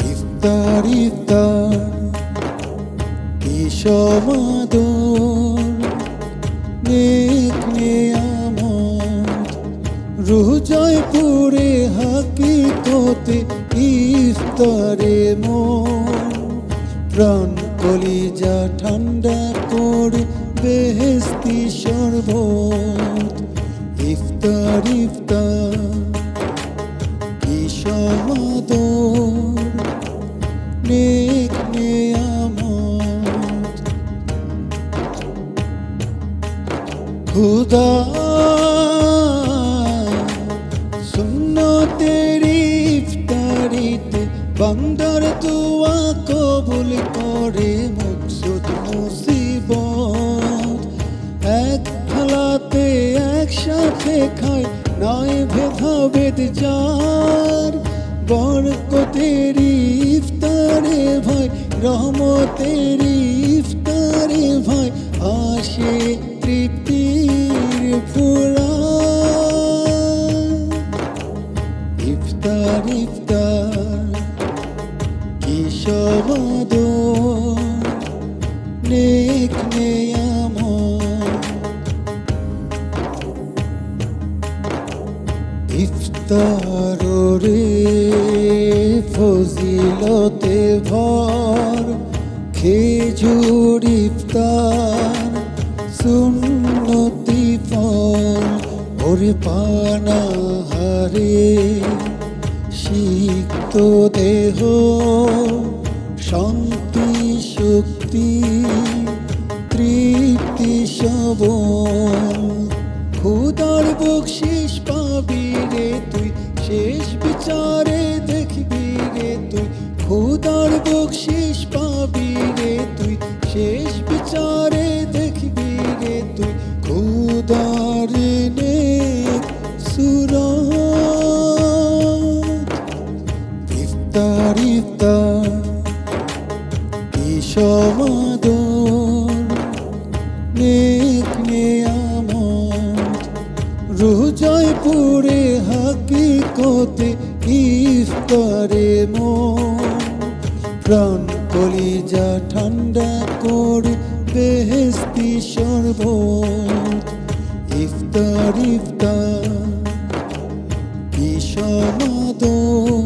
ইফতার ইফতার কি সমাদর নেক নেয়ামত রুহ জয়পুরে হাকিকতে ইফতারে মন প্রাণ কলিজা ঠান্ডা করে বেহেশতি শরবত ইফতার ইফতার কি সমাদর নেক নেয়ামত খুদা সুন্নতের ইফতারিতে বান্দার দোয়া কবুল করে মকসুদ মুসিবত এক থালাতে একসাথে খায় নয় ভেদাভেদ যার বরকতের ইফতারে ভাই রহমতের ইফতারে ভাই আসে তৃপ্তির ফুরান ইফতার ইফতার কি সমাদর নেক নেয়ামত ইফতার রে ফজিলতে ভর খেজুর ইফতার সুন্নতি ফল ওরে পানাহারে সিক্ত দেহ শান্তি শক্তি তৃপ্তি সবল খুদার বকশিস পাবি রে তুই শেষ বিচারে দেখবি রে তুই খুদার বকশিস পাবি রে তুই শেষ বিচারে দেখবি রে তুই খুদার নেক সুরত ইফতার ইফতার কি সমাদর নেক নেয়ামত রুহ জয়পুরে হাকিকতে ইফতারে মন প্রাণ কলিজা ঠান্ডা করে বেহেশতি শরবত ইফতার ইফতার কি সমাদর